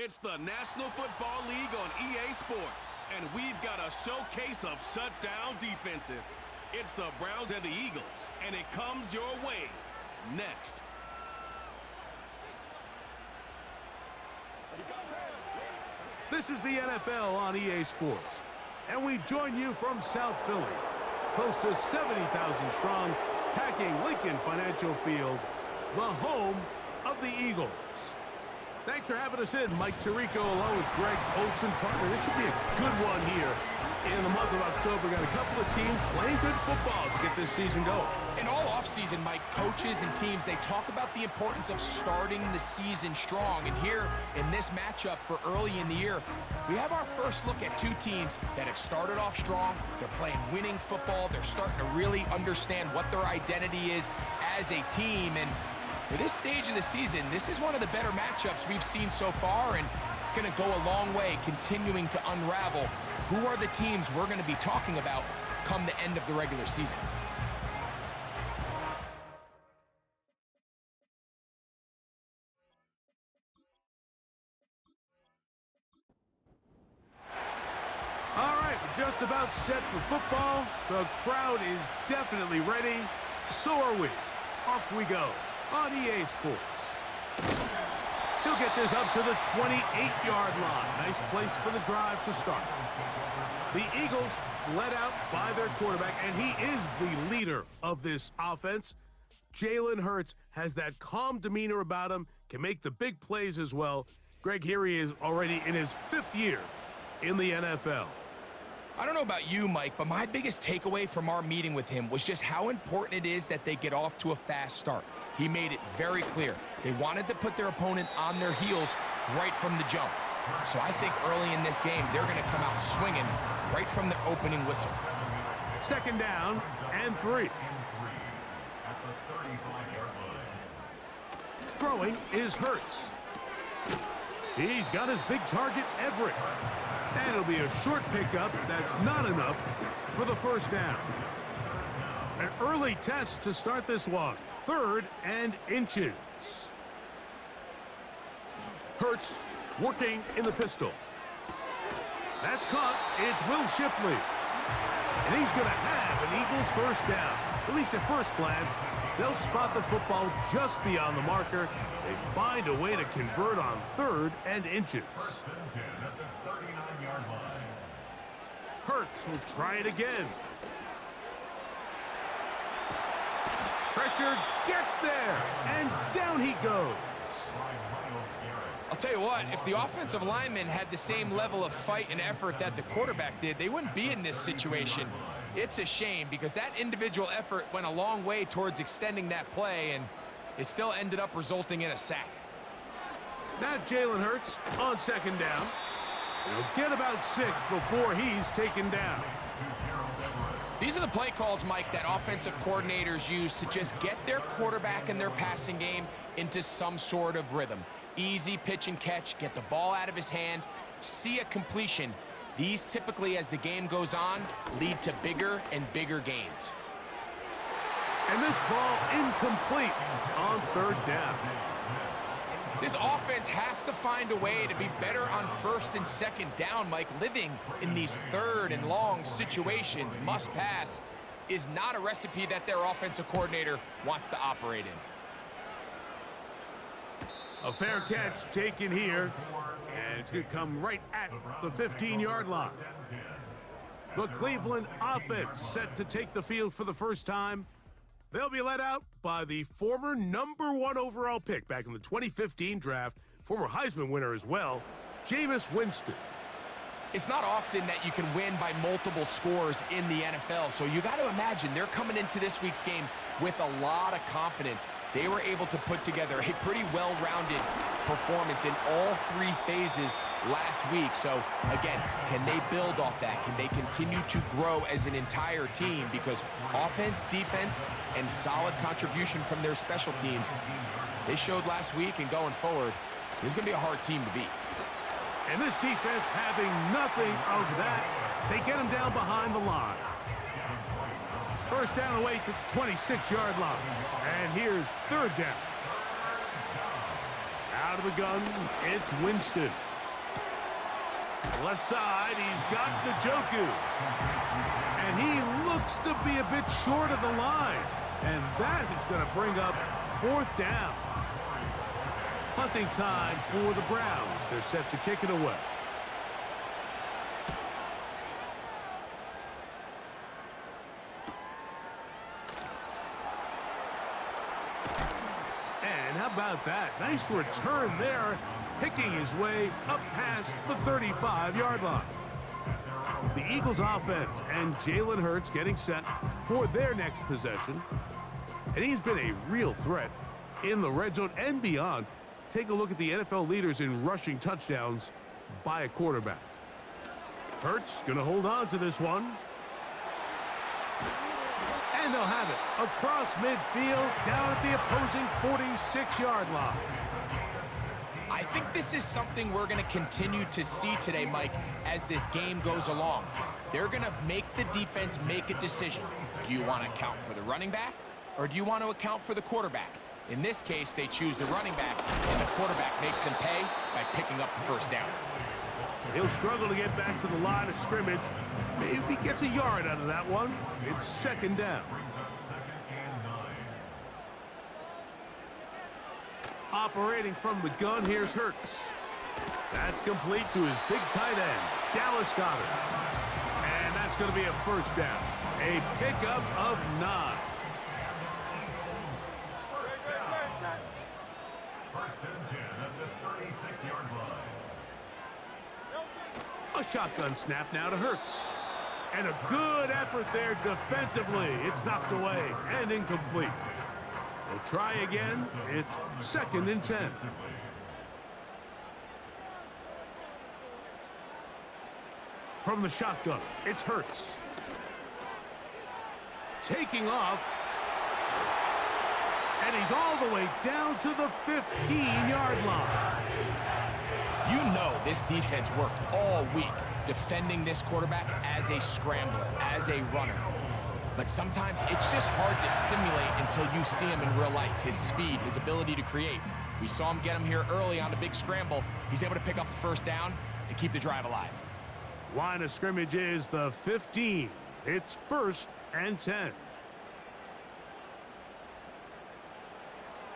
It's the National Football League on EA Sports, and we've got a showcase of shutdown defenses. It's the Browns and the Eagles, and it comes your way next. This is the NFL on EA Sports, and we join you from South Philly, close to 70,000 strong, packing Lincoln Financial Field, the home of the Eagles. Thanks for having us in, Mike Tirico, along with Greg Olsen. Partner, this should be a good one here in the month of October. Got a couple of teams playing good football to get this season going. And all offseason, Mike, coaches and teams, they talk about the importance of starting the season strong. And here in this matchup for early in the year, we have our first look at two teams that have started off strong. They're playing winning football. They're starting to really understand what their identity is as a team. And for this stage of the season, this is one of the better matchups we've seen so far, and it's going to go a long way continuing to unravel who are the teams we're going to be talking about come the end of the regular season. All right, we're just about set for football. The crowd is definitely ready. So are we. Off we go on EA Sports. He'll get this up to the 28-yard line. Nice place for the drive to start. The Eagles led out by their quarterback, and he is the leader of this offense. Jalen Hurts has that calm demeanor about him, can make the big plays as well. Greg, here he is already in his 5th year in the NFL. I don't know about you, Mike, but my biggest takeaway from our meeting with him was just how important it is that they get off to a fast start. He made it very clear. They wanted to put their opponent on their heels right from the jump. So I think early in this game, they're going to come out swinging right from the opening whistle. 2nd down and 3. Throwing is Hurts. He's got his big target, Everett. And it'll be a short pickup that's not enough for the 1st down. An early test to start this one. 3rd and inches. Hurts working in the pistol. That's caught. It's Will Shipley. And he's going to have an Eagles 1st down. At least at first glance, they'll spot the football just beyond the marker. They find a way to convert on 3rd and inches. Hurts will try it again. Pressure gets there, and down he goes. I'll tell you what, if the offensive linemen had the same level of fight and effort that the quarterback did, they wouldn't be in this situation. It's a shame because that individual effort went a long way towards extending that play, and it still ended up resulting in a sack. Now Jalen Hurts on 2nd down. He'll get about 6 before he's taken down. These are the play calls, Mike, that offensive coordinators use to just get their quarterback and their passing game into some sort of rhythm. Easy pitch and catch, get the ball out of his hand, see a completion. These typically, as the game goes on, lead to bigger and bigger gains. And this ball incomplete on 3rd down. This offense has to find a way to be better on 1st and 2nd down, Mike. Living in these 3rd and long situations, must pass, is not a recipe that their offensive coordinator wants to operate in. A fair catch taken here, and it's going to come right at the 15-yard line. The Cleveland offense set to take the field for the first time. They'll be led out by the former #1 overall pick back in the 2015 draft, former Heisman winner as well, Jameis Winston. It's not often that you can win by multiple scores in the NFL, so you got to imagine they're coming into this week's game with a lot of confidence. They were able to put together a pretty well-rounded performance in all 3 phases last week. So, again, can they build off that? Can they continue to grow as an entire team? Because offense, defense, and solid contribution from their special teams, they showed last week, and going forward, this is going to be a hard team to beat. And this defense having nothing of that. They get him down behind the line. 1st down away to the 26-yard line. And here's 3rd down. Out of the gun, it's Winston. Left side, he's got Njoku. And he looks to be a bit short of the line. And that is going to bring up fourth down. Punting time for the Browns. They're set to kick it away. And how about that? Nice return there, picking his way up past the 35-yard line. The Eagles offense and Jalen Hurts getting set for their next possession. And he's been a real threat in the red zone and beyond. Take a look at the NFL leaders in rushing touchdowns by a quarterback. Hurts going to hold on to this one. And they'll have it across midfield down at the opposing 46-yard line. I think this is something we're going to continue to see today, Mike, as this game goes along. They're going to make the defense make a decision. Do you want to account for the running back, or do you want to account for the quarterback? In this case, they choose the running back, and the quarterback makes them pay by picking up the first down. He'll struggle to get back to the line of scrimmage. Maybe he gets a yard out of that one. It's second down. Operating from the gun, here's Hurts. That's complete to his big tight end, Dallas Goedert. And that's going to be a first down. A pickup of 9. A shotgun snap now to Hurts. And a good effort there defensively. It's knocked away and incomplete. They'll try again. It's second and 10. From the shotgun, it's Hurts. Taking off. And he's all the way down to the 15-yard line. You know this defense worked all week defending this quarterback as a scrambler, as a runner. But sometimes it's just hard to simulate until you see him in real life. His speed, his ability to create. We saw him get him here early on the big scramble. He's able to pick up the first down and keep the drive alive. Line of scrimmage is the 15. It's first and 10.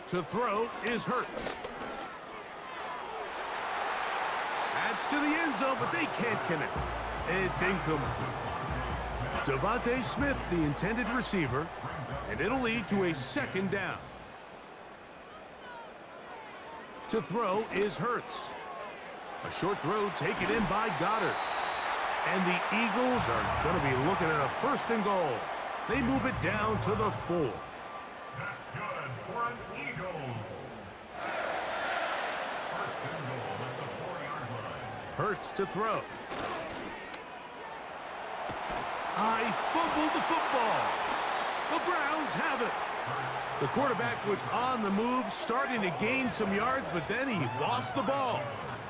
To throw is Hurts. Adds to the end zone, but they can't connect. It's incomplete. Devontae Smith, the intended receiver, and it'll lead to a second down. To throw is Hurts. A short throw taken in by Goedert. And the Eagles are going to be looking at a first and goal. They move it down to the 4. That's good for an Eagles. First and goal at the 4-yard line. Hurts to throw. I fumbled the football. The Browns have it. The quarterback was on the move, starting to gain some yards, but then he lost the ball.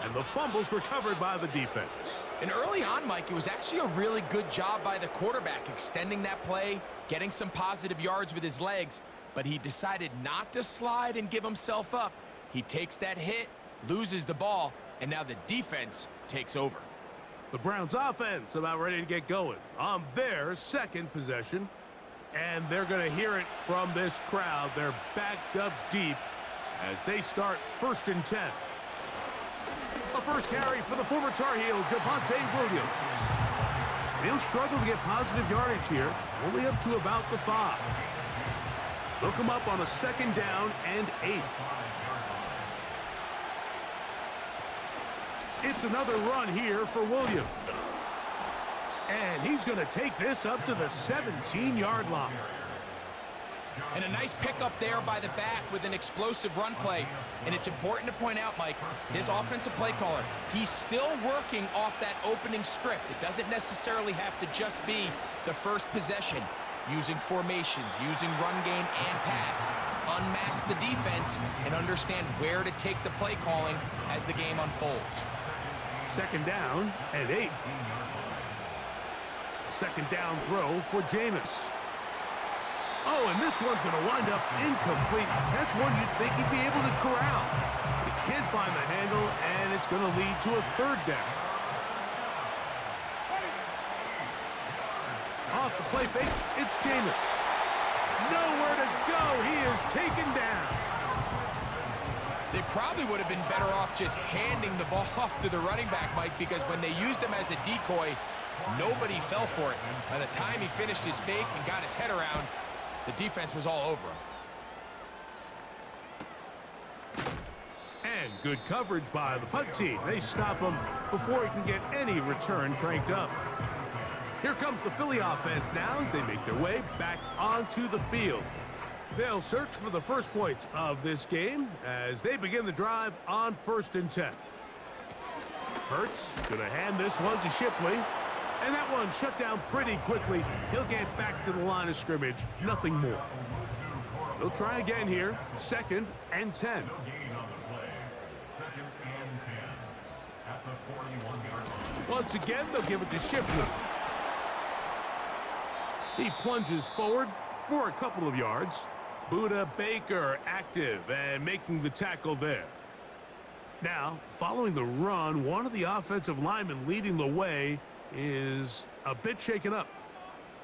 And the fumble's recovered by the defense. And early on, Mike, it was actually a really good job by the quarterback, extending that play, getting some positive yards with his legs, but he decided not to slide and give himself up. He takes that hit, loses the ball, and now the defense takes over. The Browns offense about ready to get going on their second possession. And they're going to hear it from this crowd. They're backed up deep as they start first and 10. The first carry for the former Tar Heel, Javonte Williams. He'll struggle to get positive yardage here, only up to about the 5. They'll come up on a second down and 8. It's another run here for Williams. And he's going to take this up to the 17-yard line. And a nice pickup there by the back with an explosive run play. And it's important to point out, Mike, his offensive play caller, he's still working off that opening script. It doesn't necessarily have to just be the first possession. Using formations, using run game and pass. Unmask the defense and understand where to take the play calling as the game unfolds. Second down and 8. Second down throw for Jameis. Oh, and this one's going to wind up incomplete. That's one you'd think he'd be able to corral. He can't find the handle, and it's going to lead to a third down. off the play fake. It's Jameis. Nowhere to go. He is taken down. They probably would have been better off just handing the ball off to the running back, Mike, because when they used him as a decoy, nobody fell for it. By the time he finished his fake and got his head around, the defense was all over him. And good coverage by the punt team. They stop him before he can get any return cranked up. Here comes the Philly offense now as they make their way back onto the field. They'll search for the first points of this game as they begin the drive on 1st and 10. Hurts going to hand this one to Shipley. And that one shut down pretty quickly. He'll get back to the line of scrimmage. Nothing more. He'll try again here. 2nd and 10. Once again, they'll give it to Shipley. He plunges forward for a couple of yards. Budda Baker active and making the tackle there. Now, following the run, one of the offensive linemen leading the way is a bit shaken up.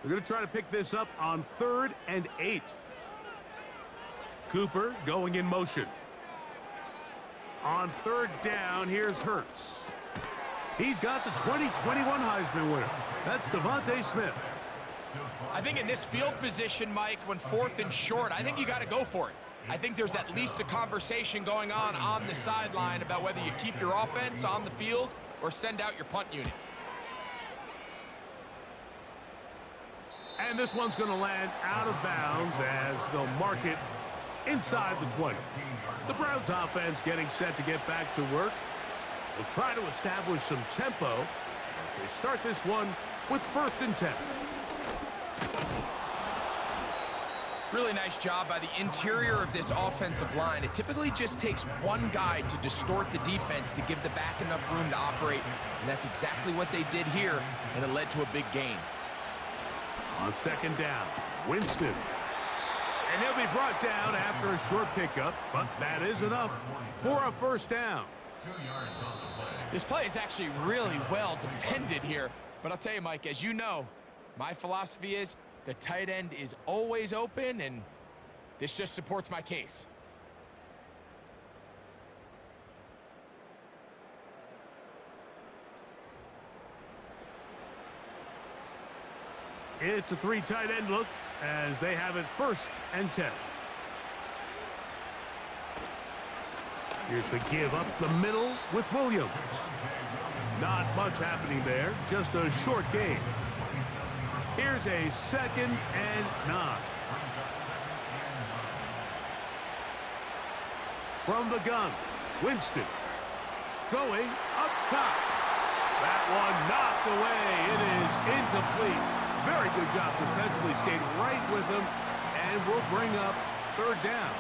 They're going to try to pick this up on 3rd and 8. Cooper going in motion. On 3rd down, here's Hurts. He's got the 2021 Heisman winner. That's DeVonta Smith. I think in this field position, Mike, when 4th and short, I think you got to go for it. I think there's at least a conversation going on the sideline about whether you keep your offense on the field or send out your punt unit. And this one's going to land out of bounds as they'll mark it inside the 20. The Browns offense getting set to get back to work. They'll try to establish some tempo as they start this one with 1st and 10. Really nice job by the interior of this offensive line. It typically just takes one guy to distort the defense to give the back enough room to operate, and that's exactly what they did here, and it led to a big gain. On 2nd down, Winston. And he'll be brought down after a short pickup, but that is enough for a 1st down. This play is actually really well defended here, but I'll tell you, Mike, as you know, my philosophy is the tight end is always open, and this just supports my case. It's a 3 tight end look as they have it 1st and 10. Here's the give up the middle with Williams. Not much happening there, just a short gain. Here's a 2nd and 9. From the gun, Winston going up top. That one knocked away. It is incomplete. Very good job defensively, stayed right with him, and will bring up 3rd down.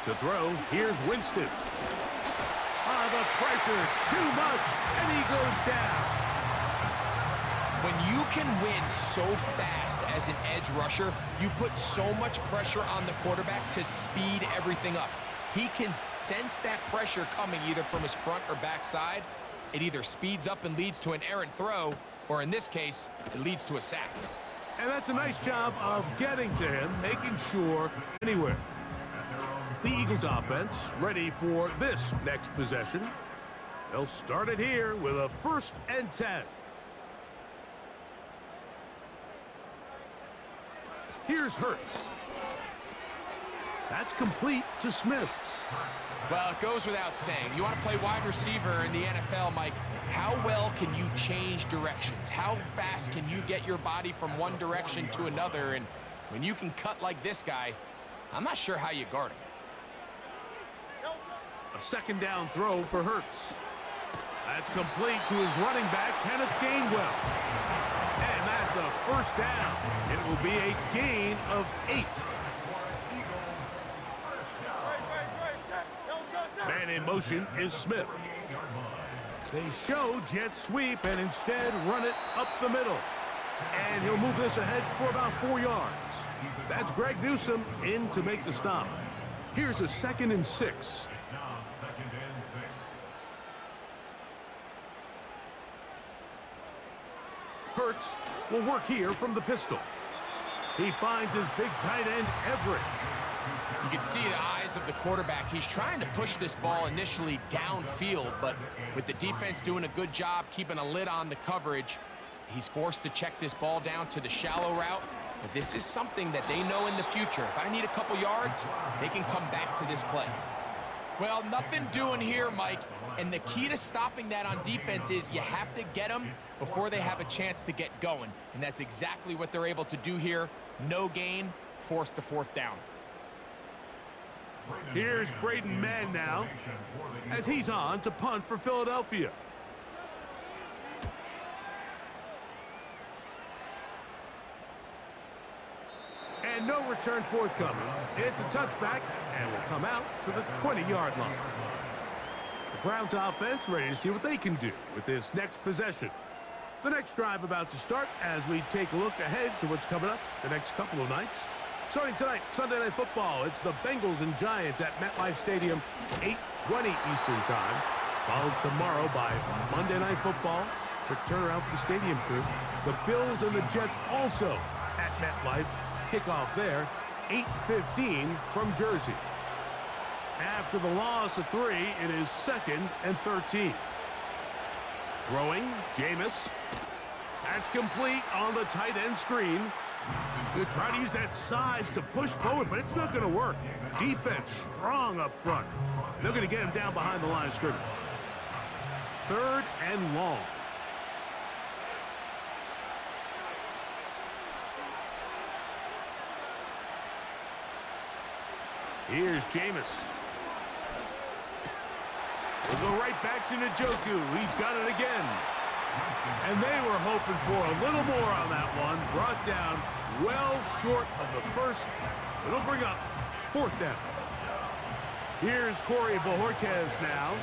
To throw, here's Winston. The pressure, too much, and he goes down. When you can win so fast as an edge rusher, you put so much pressure on the quarterback to speed everything up. He can sense that pressure coming either from his front or back side. It either speeds up and leads to an errant throw, or in this case, it leads to a sack. And that's a nice job of getting to him, making sure anywhere. The Eagles offense ready for this next possession. They'll start it here with a 1st and 10. Here's Hurts. That's complete to Smith. Well, it goes without saying. You want to play wide receiver in the NFL, Mike. How well can you change directions? How fast can you get your body from one direction to another? And when you can cut like this guy, I'm not sure how you guard him. A 2nd down throw for Hurts. That's complete to his running back, Kenneth Gainwell. And that's a 1st down. It will be a gain of 8. Man in motion is Smith. They show jet sweep and instead run it up the middle. And he'll move this ahead for about 4 yards. That's Greg Newsome in to make the stop. Here's a 2nd and 6. Hurts will work here from the pistol. He finds his big tight end, Everett. You can see the eyes of the quarterback. He's trying to push this ball initially downfield, but with the defense doing a good job keeping a lid on the coverage, he's forced to check this ball down to the shallow route. But this is something that they know in the future. If I need a couple yards, they can come back to this play. Well, nothing doing here, Mike. And the key to stopping that on defense is you have to get them before they have a chance to get going. And that's exactly what they're able to do here. No gain, force the fourth down. Here's Braden Mann now, as he's on to punt for Philadelphia. And no return forthcoming. It's a touchback, and will come out to the 20-yard line. The Browns offense ready to see what they can do with this next possession. The next drive about to start as we take a look ahead to what's coming up the next couple of nights. Starting tonight, Sunday Night Football, it's the Bengals and Giants at MetLife Stadium, 8:20 Eastern Time. Followed tomorrow by Monday Night Football. Quick turnaround for the stadium crew. The Bills and the Jets also at MetLife. Kickoff there, 8:15 from Jersey. After the loss of 3, it is 2nd and 13. Throwing, Jameis. That's complete on the tight end screen. They try to use that size to push forward, but it's not going to work. Defense strong up front. They're going to get him down behind the line of scrimmage. 3rd and long. Here's Jameis. We'll go right back to Njoku. He's got it again. And they were hoping for a little more on that one. Brought down well short of the first. So it'll bring up 4th down. Here's Corey Bojorquez now,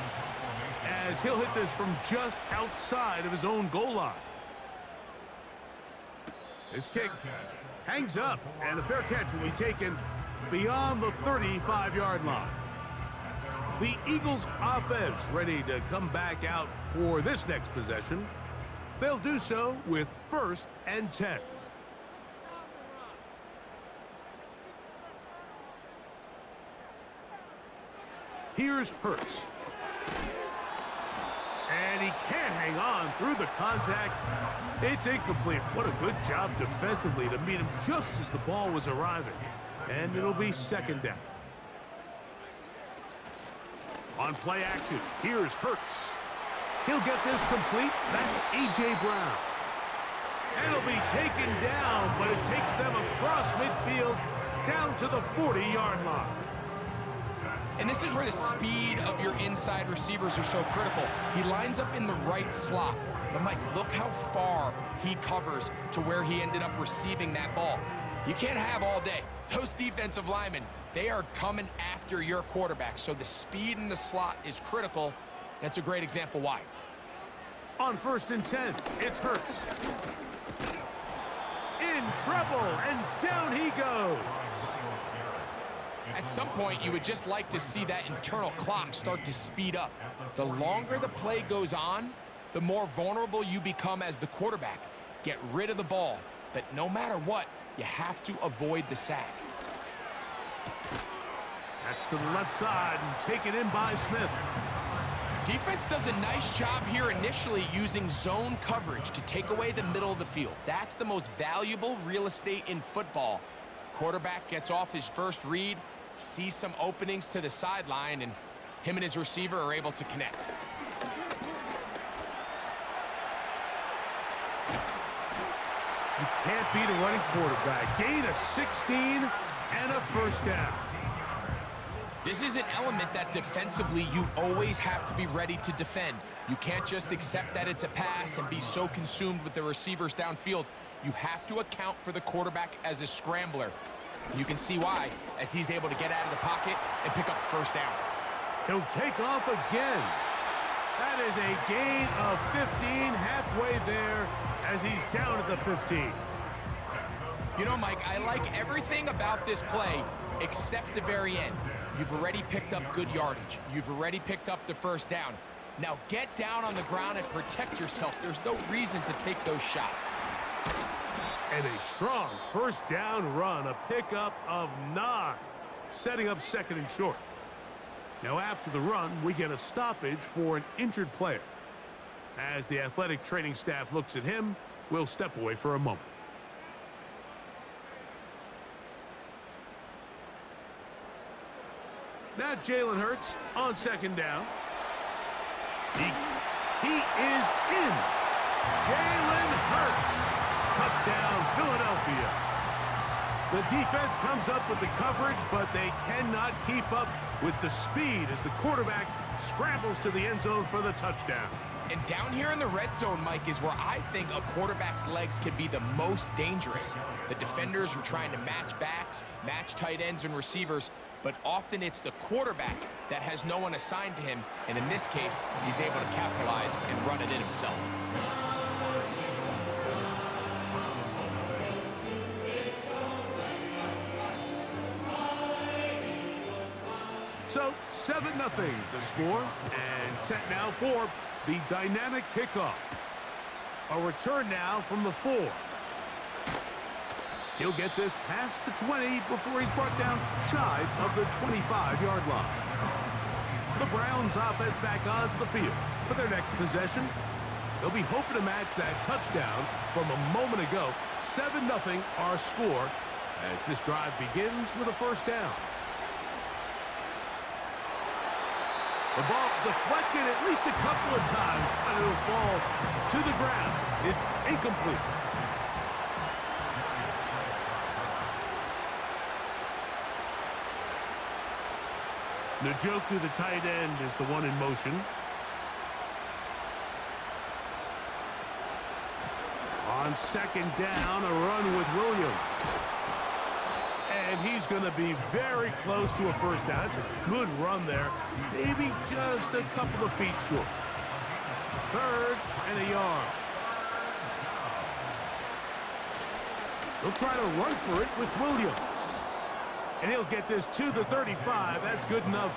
as he'll hit this from just outside of his own goal line. This kick hangs up, and the fair catch will be taken beyond the 35-yard line. The Eagles offense ready to come back out for this next possession. They'll do so with 1st and 10. Here's Hurts. And he can't hang on through the contact. It's incomplete. What a good job defensively to meet him just as the ball was arriving. And it'll be 2nd down. On play action, here's Hurts. He'll get this complete. That's A.J. Brown. And it'll be taken down, but it takes them across midfield down to the 40-yard line. And this is where the speed of your inside receivers are so critical. He lines up in the right slot. But, Mike, look how far he covers to where he ended up receiving that ball. You can't have all day. Those defensive linemen, they are coming after your quarterback. So the speed in the slot is critical. That's a great example why. On 1st and 10, it's Hurts. In trouble, and down he goes. At some point, you would just like to see that internal clock start to speed up. The longer the play goes on, the more vulnerable you become as the quarterback. Get rid of the ball, but no matter what, you have to avoid the sack. That's to the left side and taken in by Smith. Defense does a nice job here initially using zone coverage to take away the middle of the field. That's the most valuable real estate in football. Quarterback gets off his first read, sees some openings to the sideline, and him and his receiver are able to connect. You can't beat a running quarterback. Gain of 16 and a 1st down. This is an element that defensively you always have to be ready to defend. You can't just accept that it's a pass and be so consumed with the receivers downfield. You have to account for the quarterback as a scrambler. You can see why, as he's able to get out of the pocket and pick up the 1st down. He'll take off again. That is a gain of 15, halfway there as he's down at the 15. You know, Mike, I like everything about this play except the very end. You've already picked up good yardage. You've already picked up the 1st down. Now get down on the ground and protect yourself. There's no reason to take those shots. And a strong first down run, a pickup of 9, setting up second and short. Now after the run, we get a stoppage for an injured player. As the athletic training staff looks at him, we'll step away for a moment. Now Jalen Hurts on second down. He is in. Jalen Hurts. Touchdown, Philadelphia. The defense comes up with the coverage, but they cannot keep up with the speed as the quarterback scrambles to the end zone for the touchdown. And down here in the red zone, Mike, is where I think a quarterback's legs can be the most dangerous. The defenders are trying to match backs, match tight ends and receivers, but often it's the quarterback that has no one assigned to him, and in this case, he's able to capitalize and run it in himself. So, 7-0 the score, and set now for the dynamic kickoff. A return now from the 4. He'll get this past the 20 before he's brought down shy of the 25-yard line. The Browns offense back onto the field for their next possession. They'll be hoping to match that touchdown from a moment ago. 7-0 our score as this drive begins with a first down. The ball deflected at least a couple of times, but it'll fall to the ground. It's incomplete. Njoku, the tight end, is the one in motion. On second down, a run with Williams. And he's going to be very close to a first down. It's a good run there. Maybe just a couple of feet short. 3rd and a yard. He'll try to run for it with Williams. And he'll get this to the 35. That's good enough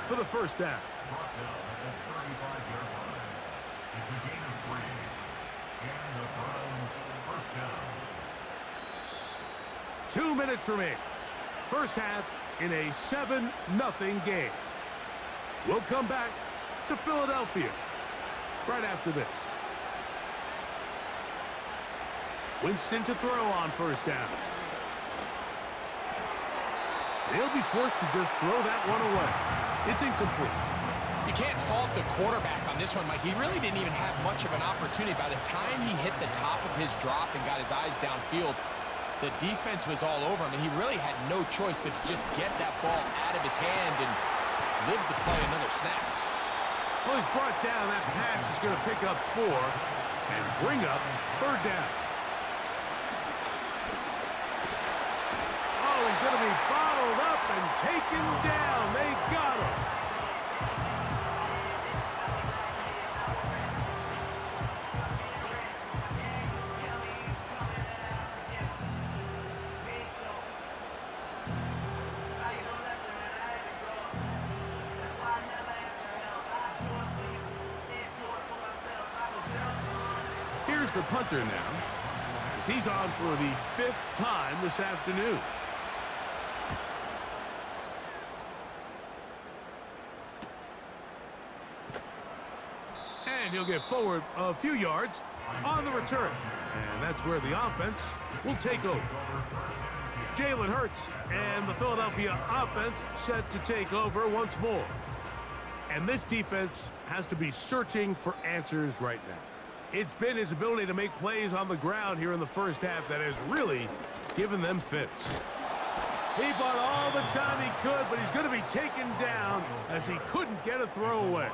for the first down. 2 minutes remaining. First half in a 7-0 game. We'll come back to Philadelphia right after this. Winston to throw on first down. They'll be forced to just throw that one away. It's incomplete. You can't fault the quarterback on this one, Mike. He really didn't even have much of an opportunity. By the time he hit the top of his drop and got his eyes downfield, the defense was all over him, and he really had no choice but to just get that ball out of his hand and live to play another snap. Well, he's brought down. That pass is going to pick up 4 and bring up 3rd down. Oh, he's going to be bottled up and taken down. They got him. Here's the punter now, as he's on for the 5th time this afternoon. And he'll get forward a few yards on the return. And that's where the offense will take over. Jalen Hurts and the Philadelphia offense set to take over once more. And this defense has to be searching for answers right now. It's been his ability to make plays on the ground here in the first half that has really given them fits. He bought all the time he could, but he's going to be taken down as he couldn't get a throw away.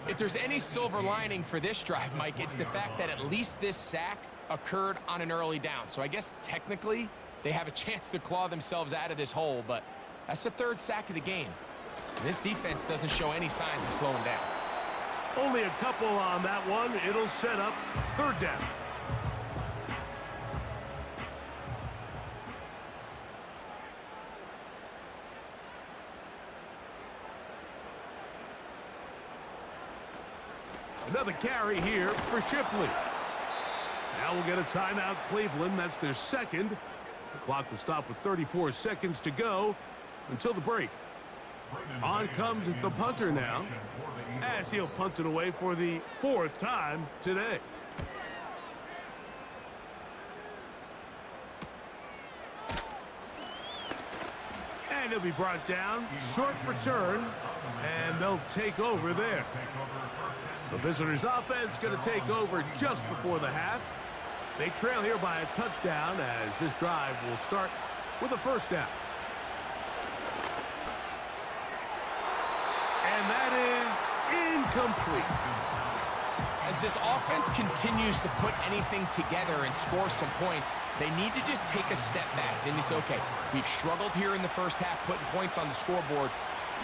If there's any silver lining for this drive, Mike, it's the fact that at least this sack occurred on an early down. So I guess technically they have a chance to claw themselves out of this hole, but that's the 3rd sack of the game. This defense doesn't show any signs of slowing down. Only a couple on that one. It'll set up 3rd down. Another carry here for Shipley. Now will get a timeout, Cleveland. That's their second. The clock will stop with 34 seconds to go until the break. On comes the punter now, as he'll punt it away for the 4th time today. And he'll be brought down. Short return, and they'll take over there. The visitors' offense going to take over just before the half. They trail here by a touchdown as this drive will start with a first down. And that is incomplete. As this offense continues to put anything together and score some points, they need to just take a step back. Then it's okay. We've struggled here in the first half putting points on the scoreboard.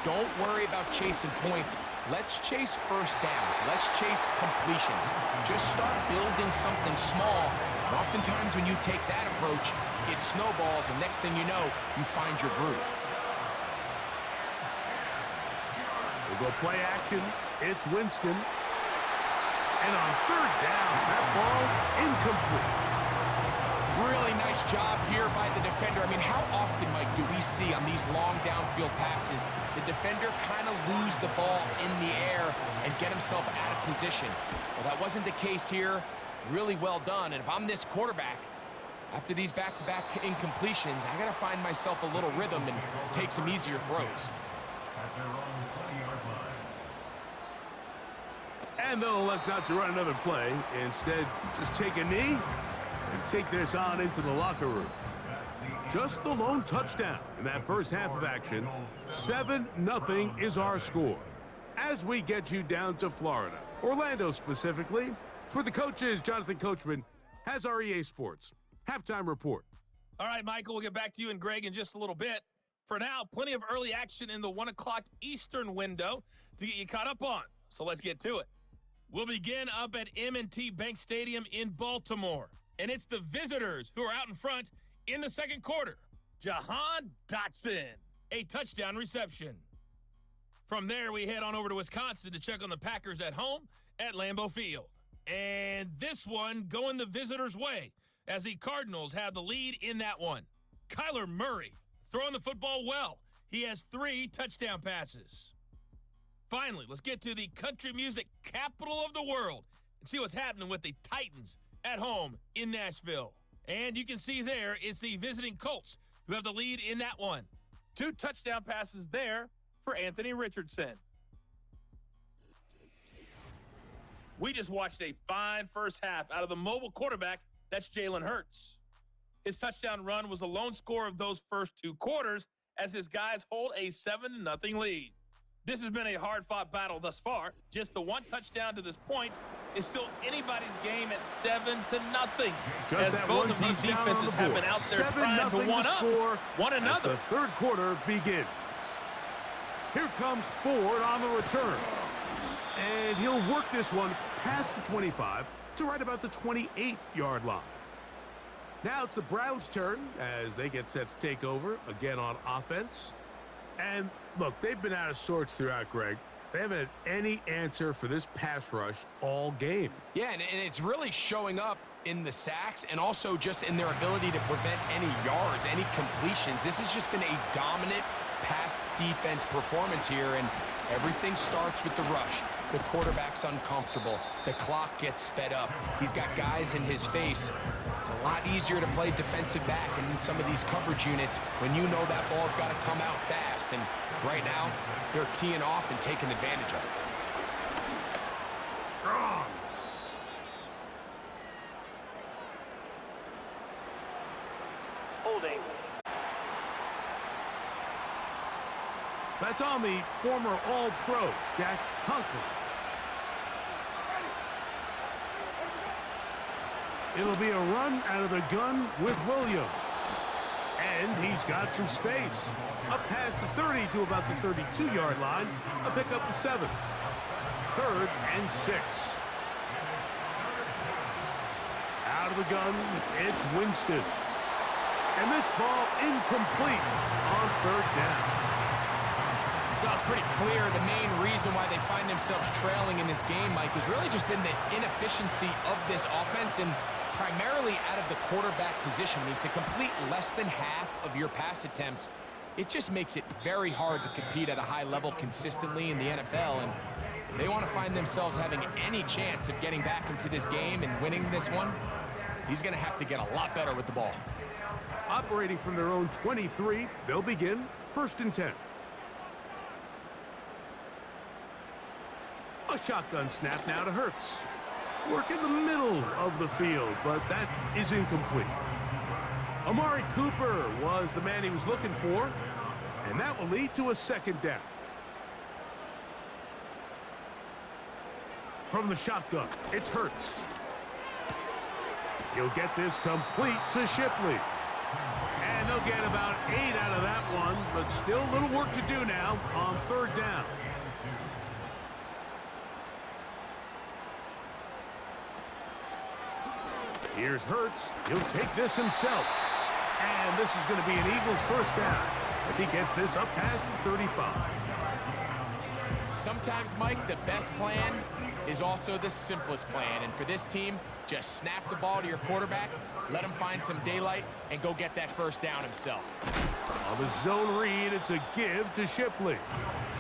Don't worry about chasing points. Let's chase first downs. Let's chase completions. Just start building something small. And oftentimes when you take that approach, it snowballs, and next thing you know, you find your groove. We'll go play action. It's Winston. And on third down, that ball incomplete. Really nice job here by the defender. I mean, how often, Mike, do we see on these long downfield passes the defender kind of lose the ball in the air and get himself out of position? Well, that wasn't the case here. Really well done. And if I'm this quarterback, after these back-to-back incompletions, I got to find myself a little rhythm and take some easier throws. And they'll elect not to run another play. Instead, just take a knee and take this on into the locker room. Just the lone touchdown in that first half of action. 7-0 is our score. As we get you down to Florida, Orlando specifically, it's where the coach is. Jonathan Coachman has our EA Sports halftime report. All right, Michael, we'll get back to you and Greg in just a little bit. For now, plenty of early action in the 1 o'clock Eastern window to get you caught up on. So let's get to it. We'll begin up at M&T Bank Stadium in Baltimore. And it's the visitors who are out in front in the second quarter. Jahan Dotson, a touchdown reception. From there, we head on over to Wisconsin to check on the Packers at home at Lambeau Field. And this one going the visitors' way as the Cardinals have the lead in that one. Kyler Murray throwing the football well. He has 3 touchdown passes. Finally, let's get to the country music capital of the world and see what's happening with the Titans at home in Nashville. And you can see there it's the visiting Colts who have the lead in that one. 2 touchdown passes there for Anthony Richardson. We just watched a fine first half out of the mobile quarterback, that's Jalen Hurts. His touchdown run was the lone score of those first 2 quarters as his guys hold a 7-0 lead. This has been a hard-fought battle thus far. Just the 1 touchdown to this point is still anybody's game at 7-0. Just as both of these defenses have been out there trying to one-up one another. The third quarter begins. Here comes Ford on the return. And he'll work this one past the 25 to right about the 28-yard line. Now it's the Browns' turn as they get set to take over again on offense. And look, they've been out of sorts throughout, Greg. They haven't had any answer for this pass rush all game. Yeah, and it's really showing up in the sacks and also just in their ability to prevent any yards, any completions. This has just been a dominant pass defense performance here, and everything starts with the rush. The quarterback's uncomfortable. The clock gets sped up. He's got guys in his face. It's a lot easier to play defensive back and in some of these coverage units when you know that ball's got to come out fast. And right now, they're teeing off and taking advantage of it. Strong. Holding. That's on the former All-Pro, Jack Conklin. It'll be a run out of the gun with Williams. And he's got some space. Up past the 30 to about the 32-yard line. A pick up the 7. 3rd and 6. Out of the gun, it's Winston. And this ball incomplete on 3rd down. Well, it's pretty clear the main reason why they find themselves trailing in this game, Mike, has really just been the inefficiency of this offense. And primarily out of the quarterback position. I mean, to complete less than half of your pass attempts, it just makes it very hard to compete at a high level consistently in the NFL. And if they want to find themselves having any chance of getting back into this game and winning this one, he's going to have to get a lot better with the ball. Operating from their own 23, they'll begin 1st and 10. A shotgun snap now to Hurts. Work in the middle of the field, but that is incomplete. Amari Cooper was the man he was looking for, and that will lead to a 2nd down. From the shotgun, it's Hurts. He'll get this complete to Shipley. And they'll get about 8 out of that one, but still a little work to do now on 3rd down. Here's Hurts. He'll take this himself. And this is going to be an Eagles 1st down as he gets this up past the 35. Sometimes, Mike, the best plan is also the simplest plan. And for this team, just snap the ball to your quarterback, let him find some daylight, and go get that 1st down himself. On the zone read, it's a give to Shipley.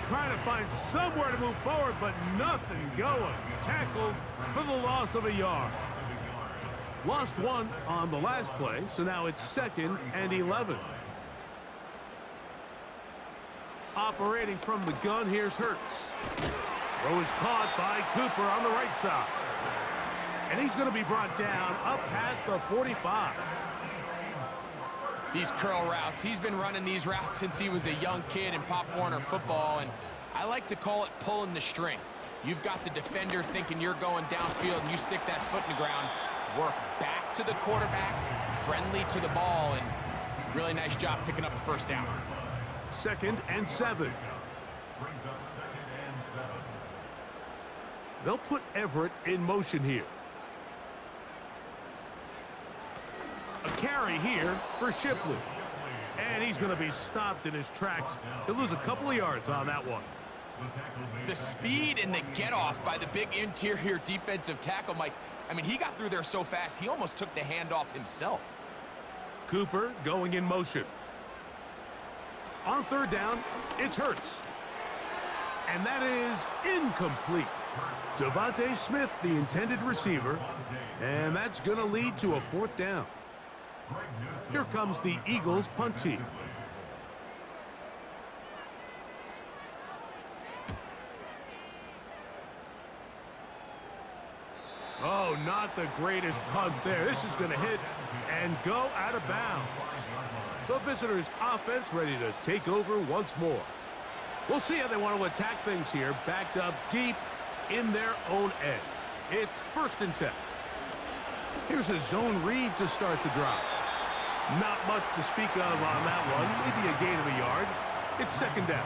Trying to find somewhere to move forward, but nothing going. Tackled for the loss of a yard. Lost 1 on the last play, so now it's 2nd and 11. Operating from the gun, here's Hurts. Throw is caught by Cooper on the right side. And he's going to be brought down up past the 45. These curl routes, he's been running these routes since he was a young kid in Pop Warner football, and I like to call it pulling the string. You've got the defender thinking you're going downfield, and you stick that foot in the ground, work back to the quarterback, friendly to the ball, and really nice job picking up the 1st down. 2nd and 7. They'll put Everett in motion here. A carry here for Shipley. And he's going to be stopped in his tracks. He'll lose a couple of yards on that one. The speed and the get-off by the big interior defensive tackle, Mike, I mean, he got through there so fast, he almost took the handoff himself. Cooper going in motion. On 3rd down, it's Hurts. And that is incomplete. Devontae Smith, the intended receiver. And that's going to lead to a 4th down. Here comes the Eagles punt team. Oh, not the greatest punt there. This is going to hit and go out of bounds. The visitors' offense ready to take over once more. We'll see how they want to attack things here, backed up deep in their own end. It's 1st and 10. Here's a zone read to start the drive. Not much to speak of on that one. Maybe a gain of a yard. It's 2nd down.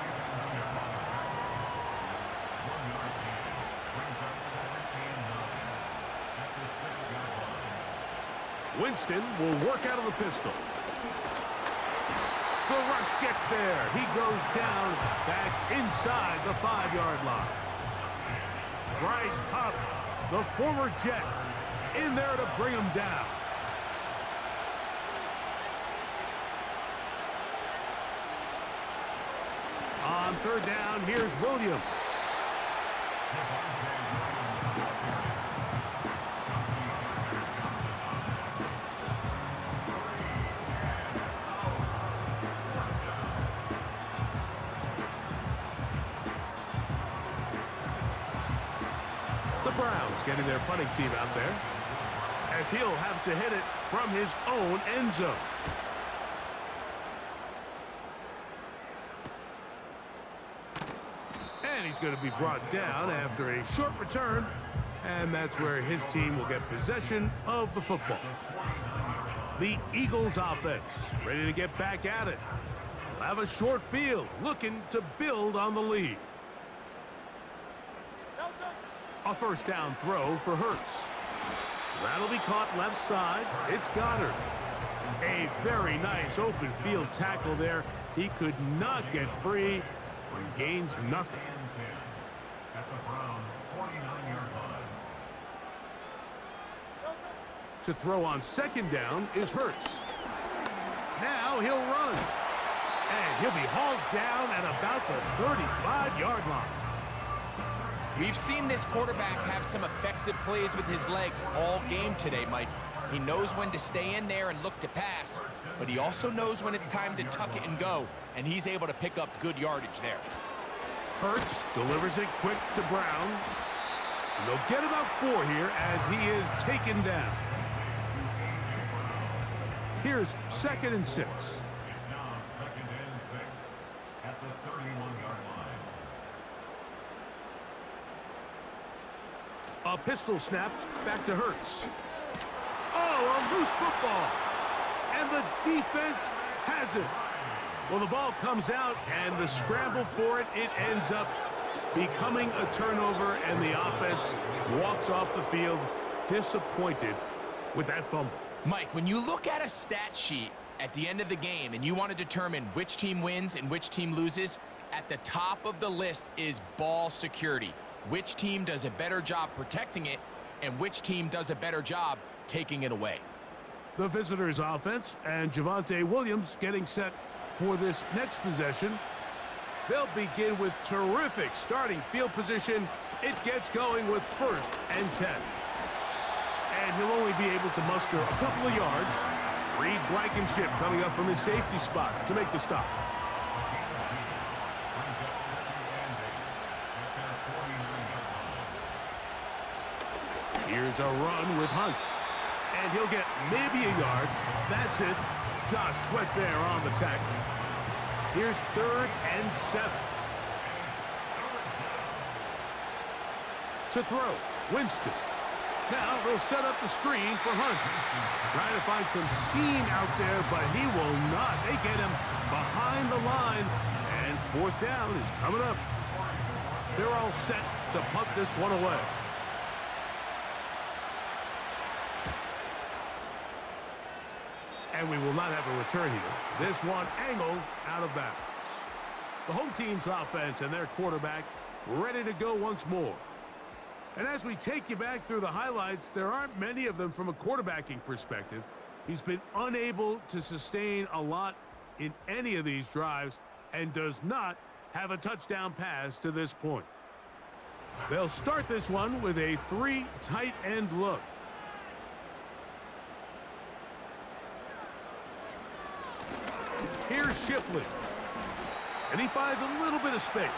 Winston will work out of the pistol. The rush gets there. He goes down back inside the 5-yard line. Bryce Huff, the former Jet, in there to bring him down. On 3rd down, here's Williams. The Browns getting their punting team out there, as he'll have to hit it from his own end zone. And he's going to be brought down after a short return, and that's where his team will get possession of the football. The Eagles offense ready to get back at it. They'll have a short field, looking to build on the lead. A 1st down throw for Hurts. That'll be caught left side. It's Goddard. A very nice open field tackle there. He could not get free and gains nothing. At the Browns' 49-yard To throw on second down is Hurts. Now he'll run. And he'll be hauled down at about the 35-yard line. We've seen this quarterback have some effective plays with his legs all game today, Mike. He knows when to stay in there and look to pass, but he also knows when it's time to tuck it and go, and he's able to pick up good yardage there. Hurts delivers it quick to Brown. And they'll get about 4 here as he is taken down. Here's 2nd and 6. It's now 2nd and 6 at the 31-yard line. A pistol snap back to Hurts. Oh, a loose football. And the defense has it. Well, the ball comes out, and the scramble for it ends up becoming a turnover, and the offense walks off the field disappointed with that fumble. Mike, when you look at a stat sheet at the end of the game and you want to determine which team wins and which team loses, at the top of the list is ball security. Which team does a better job protecting it and which team does a better job taking it away. The visitors' offense and Javonte Williams getting set for this next possession. They'll begin with terrific starting field position. It gets going with 1st and 10. And he'll only be able to muster a couple of yards. Reed Blankenship coming up from his safety spot to make the stop. Here's a run with Hunt. And he'll get maybe a yard. That's it. Josh Sweat there on the tackle. Here's 3rd and 7. To throw, Winston. Now they'll set up the screen for Hunt. Trying to find some seam out there, but he will not. They get him behind the line, and 4th down is coming up. They're all set to punt this one away. And we will not have a return here. This one angled out of bounds. The home team's offense and their quarterback ready to go once more. And as we take you back through the highlights, there aren't many of them from a quarterbacking perspective. He's been unable to sustain a lot in any of these drives and does not have a touchdown pass to this point. They'll start this one with a 3 tight end look. Here's Shipley. And he finds a little bit of space.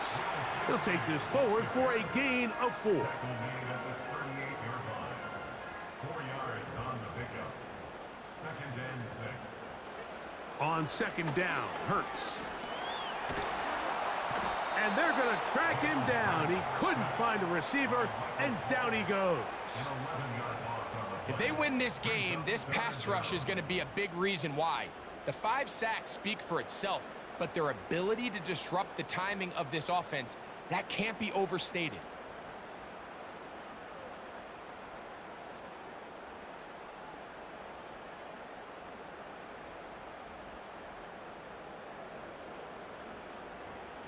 He'll take this forward for a gain of 4. 4 yards on the pickup. 2nd and 6. On 2nd down, Hurts. And they're going to track him down. He couldn't find a receiver, and down he goes. If they win this game, this pass rush is going to be a big reason why. The 5 sacks speak for itself, but their ability to disrupt the timing of this offense, that can't be overstated.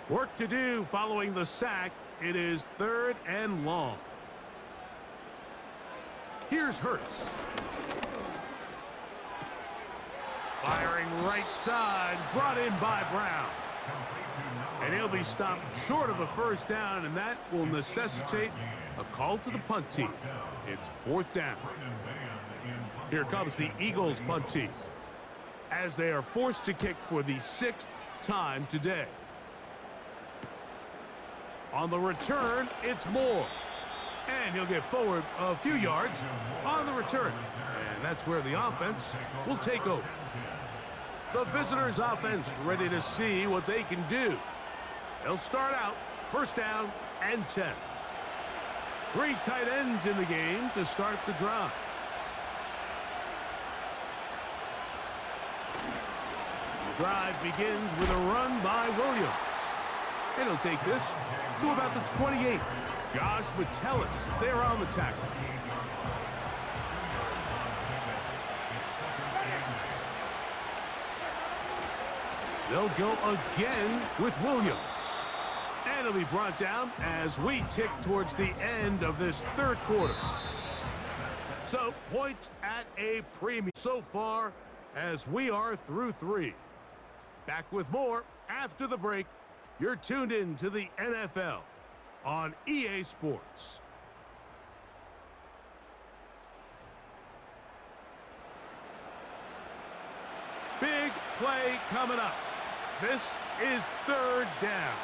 Work to do following the sack. It is 3rd and long. Here's Hurts. Firing right side, brought in by Brown. And he'll be stopped short of a 1st down, and that will necessitate a call to the punt team. It's 4th down. Here comes the Eagles punt team as they are forced to kick for the 6th time today. On the return, it's Moore. And he'll get forward a few yards on the return. And that's where the offense will take over. The visitors' offense ready to see what they can do. They'll start out 1st down and 10. 3 tight ends in the game to start the drive. The drive begins with a run by Williams. And he'll take this to about the 28. Josh Metellus there on the tackle. They'll go again with Williams. And it'll be brought down as we tick towards the end of this 3rd quarter. So, points at a premium so far as we are through 3. Back with more after the break. You're tuned in to the NFL on EA Sports. Big play coming up. This is 3rd down.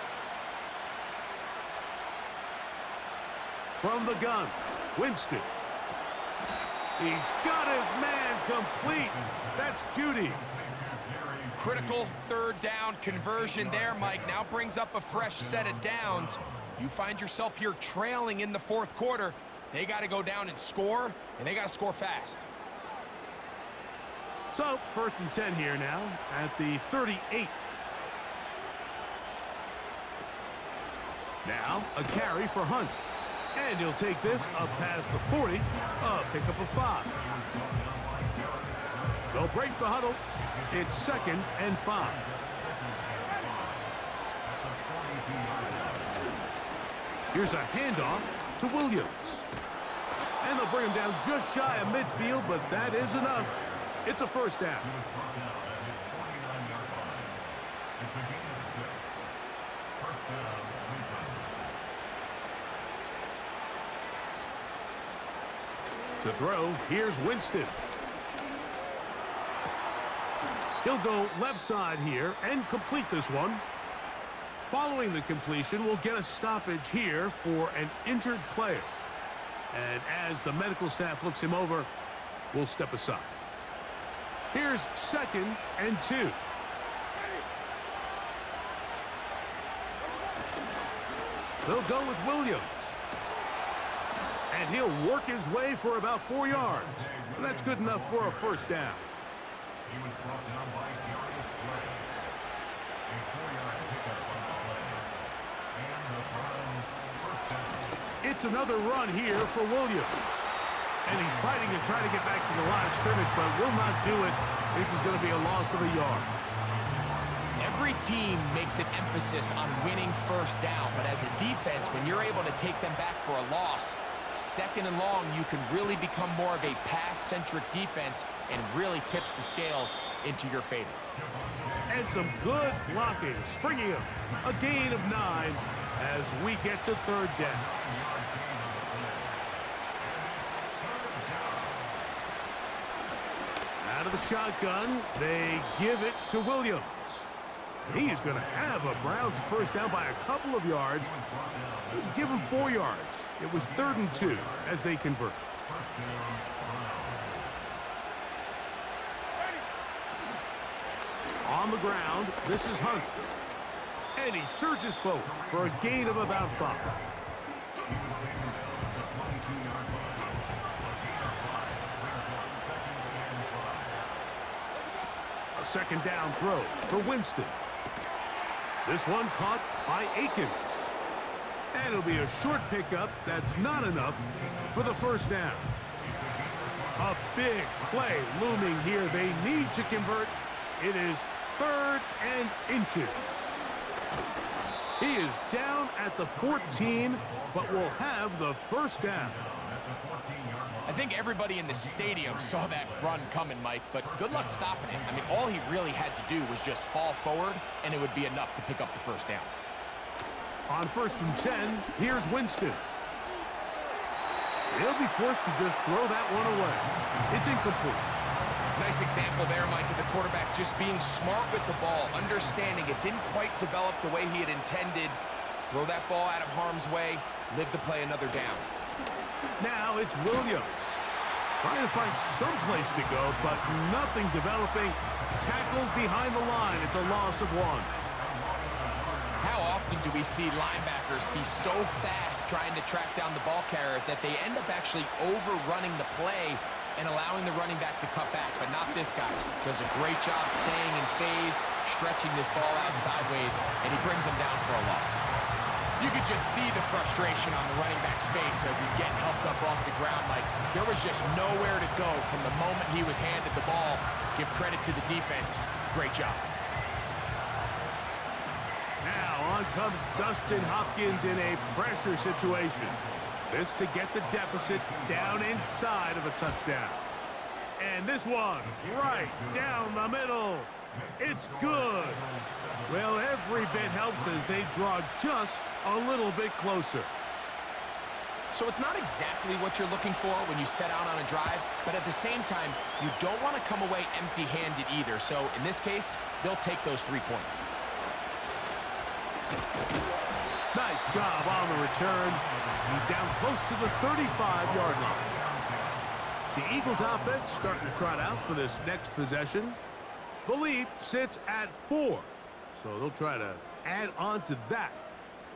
From the gun, Winston. He's got his man complete. That's Judy. Critical 3rd down conversion there, Mike. Now brings up a fresh set of downs. You find yourself here trailing in the 4th quarter. They got to go down and score, and they got to score fast. So, 1st and 10 here now at the 38. Now, a carry for Hunt. And he'll take this up past the 40, a pickup of 5. They'll break the huddle. It's 2nd and 5. Here's a handoff to Williams. And they'll bring him down just shy of midfield, but that is enough. It's a 1st down. To throw, here's Winston. He'll go left side here and complete this one. Following the completion, we'll get a stoppage here for an injured player. And as the medical staff looks him over, we'll step aside. Here's 2nd and 2. They'll go with Williams. And he'll work his way for about 4 yards. And that's good enough for a 1st down. He was brought down by Darius Slay. A 4-yard pickup on the play. And the Browns' 1st down. It's another run here for Williams. And he's fighting and trying to get back to the line of scrimmage, but will not do it. This is going to be a loss of a yard. Every team makes an emphasis on winning 1st down, but as a defense, when you're able to take them back for a loss, 2nd and long, you can really become more of a pass-centric defense and really tips the scales into your favor. And some good blocking, springing him. A gain of 9 as we get to 3rd down. Out of the shotgun, they give it to Williams. And he is going to have a Browns 1st down by a couple of yards. Give him 4 yards. It was 3rd and 2 as they convert. On the ground, this is Hunt. And he surges forward for a gain of about 5. A 2nd down throw for Winston. This one caught by Akins. And it'll be a short pickup. That's not enough for the 1st down. A big play looming here. They need to convert. It is 3rd and inches. He is down at the 14, but will have the 1st down. I think everybody in the stadium saw that run coming, Mike, but good luck stopping it. I mean, all he really had to do was just fall forward, and it would be enough to pick up the 1st down. On 1st and 10, here's Winston. He'll be forced to just throw that one away. It's incomplete. Nice example there, Mike, of the quarterback just being smart with the ball, understanding it didn't quite develop the way he had intended. Throw that ball out of harm's way, live to play another down. Now it's Williams. Trying to find some place to go, but nothing developing. Tackled behind the line. It's a loss of 1. How often do we see linebackers be so fast trying to track down the ball carrier that they end up actually overrunning the play and allowing the running back to cut back, but not this guy. Does a great job staying in phase, stretching this ball out sideways, and he brings him down for a loss. You could just see the frustration on the running back's face as he's getting helped up off the ground. Like, there was just nowhere to go from the moment he was handed the ball. Give credit to the defense. Great job. Now on comes Dustin Hopkins in a pressure situation. This to get the deficit down inside of a touchdown. And this one right down the middle. It's good. Well, every bit helps as they draw just a little bit closer. So it's not exactly what you're looking for when you set out on a drive, but at the same time, you don't want to come away empty-handed either. So in this case, they'll take those 3 points. Nice job on the return. He's down close to the 35-yard line. The Eagles offense starting to trot out for this next possession. The lead sits at 4, so they'll try to add on to that.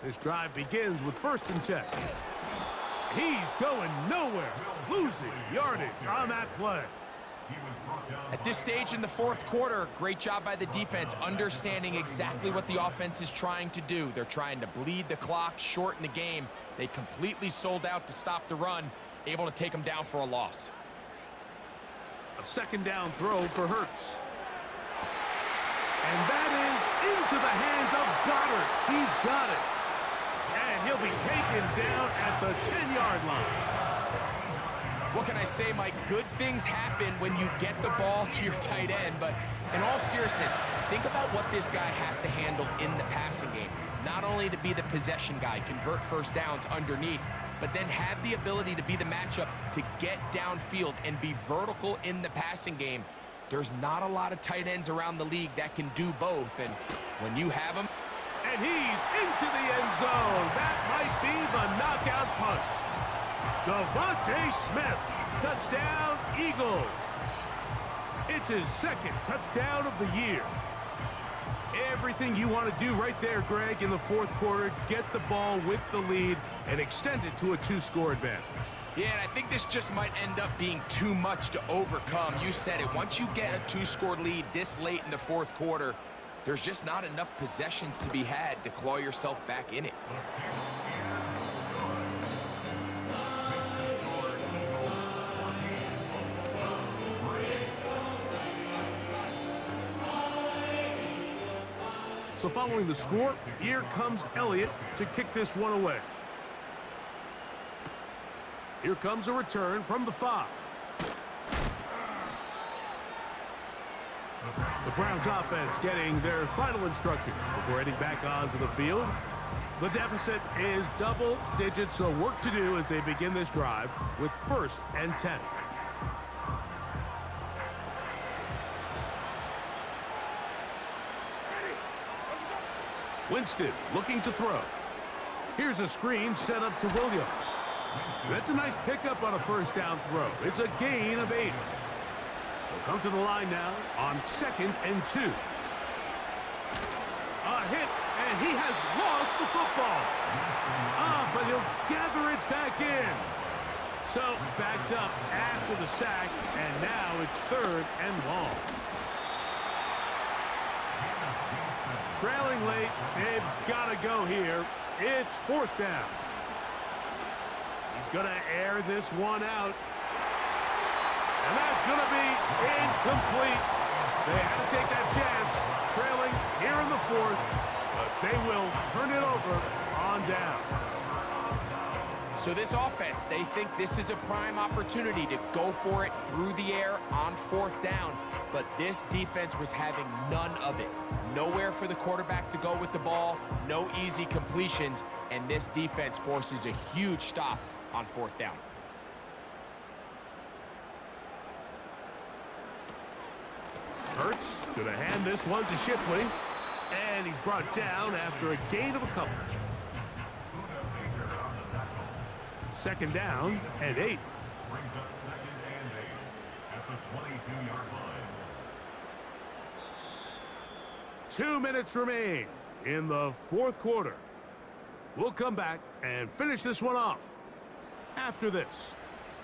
This drive begins with 1st and 10. He's going nowhere, losing yardage on that play. At this stage in the 4th quarter, great job by the defense, understanding exactly what the offense is trying to do. They're trying to bleed the clock, shorten the game. They completely sold out to stop the run, able to take them down for a loss. A 2nd down throw for Hurts. And that is into the hands of Goddard. He's got it. And he'll be taken down at the 10-yard line. What can I say, Mike? Good things happen when you get the ball to your tight end, but in all seriousness, think about what this guy has to handle in the passing game. Not only to be the possession guy, convert 1st downs underneath, but then have the ability to be the matchup to get downfield and be vertical in the passing game. There's not a lot of tight ends around the league that can do both, and when you have them... And he's into the end zone. That might be the knockout punch. Devontae Smith, touchdown, Eagles. It's his 2nd touchdown of the year. Everything you want to do right there, Greg, in the 4th quarter, get the ball with the lead and extend it to a 2-score advantage. Yeah, and I think this just might end up being too much to overcome. You said it. Once you get a 2-score lead this late in the 4th quarter, there's just not enough possessions to be had to claw yourself back in it. So following the score, here comes Elliott to kick this one away. Here comes a return from the 5. The Browns offense getting their final instructions before heading back onto the field. The deficit is double digits, so work to do as they begin this drive with 1st and 10. Winston looking to throw. Here's a screen set up to Williams. That's a nice pickup on a 1st down throw. It's a gain of 8. They'll come to the line now on 2nd and 2. A hit, and he has lost the football. But he'll gather it back in. So backed up after the sack, and now it's 3rd and long. Trailing late, they've got to go here. It's 4th down. He's going to air this one out. And that's going to be incomplete. They had to take that chance, trailing here in the 4th, but they will turn it over on down. So this offense, they think this is a prime opportunity to go for it through the air on 4th down, but this defense was having none of it. Nowhere for the quarterback to go with the ball, no easy completions, and this defense forces a huge stop on 4th down. Hurts going to hand this one to Shipley, and he's brought down after a gain of a couple. 2nd down and 8. Brings up 2nd and 8 at the 22-yard line. 2 minutes remain in the 4th quarter. We'll come back and finish this one off. After this,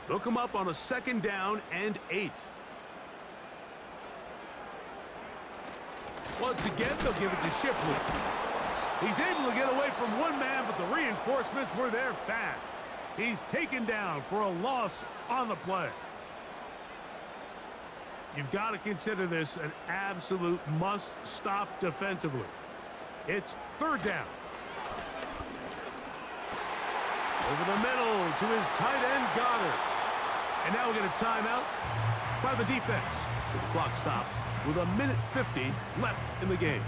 they'll come up on a 2nd down and 8. Once again, they'll give it to Shipley. He's able to get away from one man, but the reinforcements were there fast. He's taken down for a loss on the play. You've got to consider this an absolute must-stop defensively. It's 3rd down. Over the middle to his tight end, Goddard. And now we get a timeout by the defense. So the clock stops with 1:50 left in the game.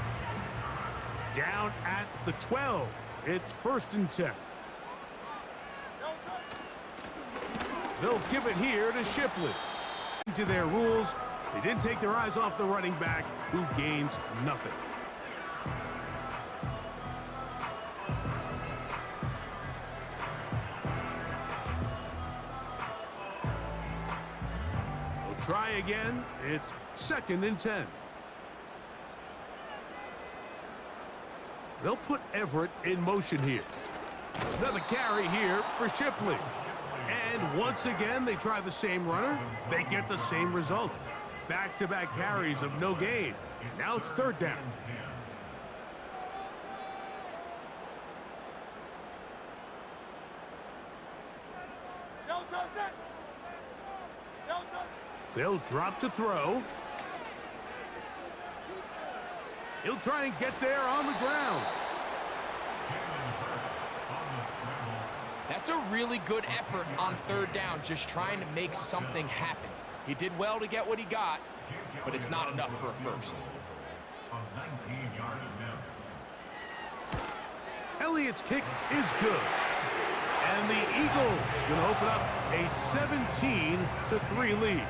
Down at the 12. It's 1st and 10. They'll give it here to Shipley. To their rules, they didn't take their eyes off the running back, who gains nothing. They'll try again. It's 2nd and 10. They'll put Everett in motion here. Another carry here for Shipley. And once again, they try the same runner. They get the same result. Back-to-back carries of no gain. Now it's 3rd down. They'll drop to throw. He'll try and get there on the ground. That's a really good effort on 3rd down, just trying to make something happen. He did well to get what he got, but it's not enough for a first. Elliott's kick is good. And the Eagles going to open up a 17-3 lead.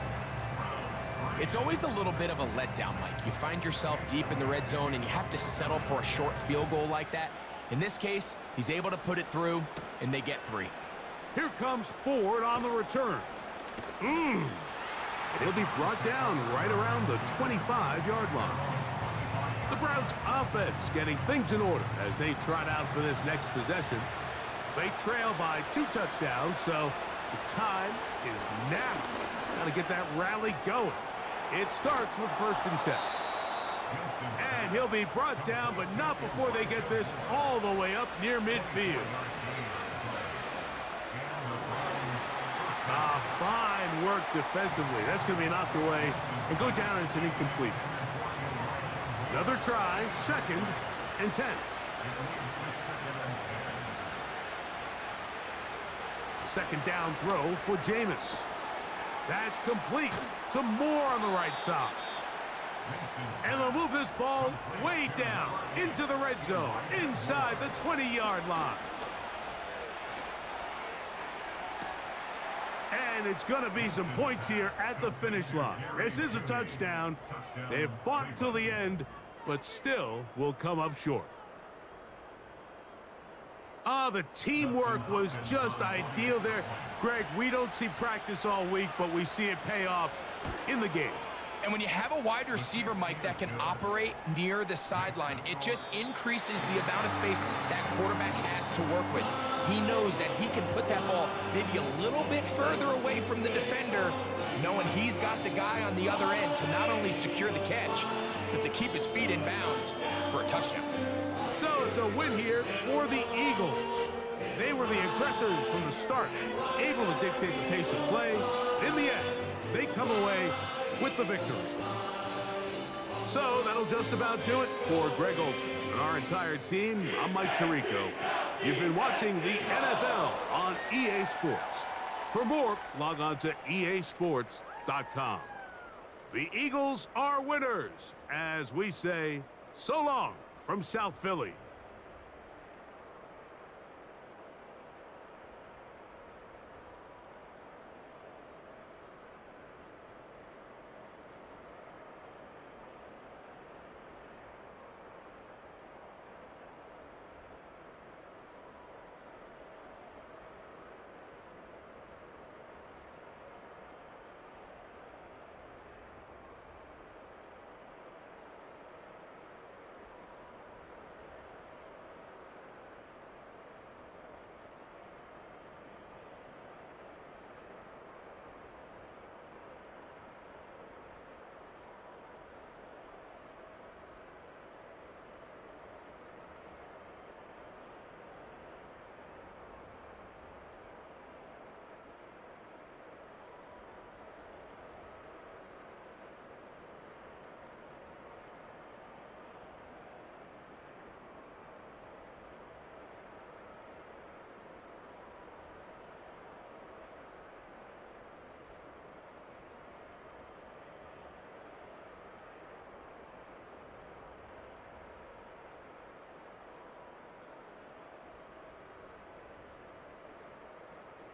It's always a little bit of a letdown, Mike. You find yourself deep in the red zone and you have to settle for a short field goal like that. In this case, he's able to put it through, and they get 3. Here comes Ford on the return. And he'll be brought down right around the 25-yard line. The Browns offense getting things in order as they trot out for this next possession. They trail by 2 touchdowns, so the time is now. Got to get that rally going. It starts with 1st and 10. And he'll be brought down, but not before they get this all the way up near midfield. Fine work defensively. That's going to be knocked away and go down as an incompletion. Another try, 2nd and 10. Second down throw for Jameis. That's complete. Some more on the right side. And they'll move this ball way down into the red zone, inside the 20-yard line. And it's going to be some points here at the finish line. This is a touchdown. They've fought till the end, but still will come up short. The teamwork was just ideal there. Greg, we don't see practice all week, but we see it pay off in the game. And when you have a wide receiver, Mike, that can operate near the sideline, it just increases the amount of space that quarterback has to work with. He knows that he can put that ball maybe a little bit further away from the defender, knowing he's got the guy on the other end to not only secure the catch, but to keep his feet in bounds for a touchdown. So it's a win here for the Eagles. They were the aggressors from the start, able to dictate the pace of play. In the end, they come away with the victory. So that'll just about do it for Greg Olsen and our entire team. I'm Mike Tirico. You've been watching the NFL on EA Sports. For more, log on to easports.com. The Eagles are winners, as we say, so long from South Philly.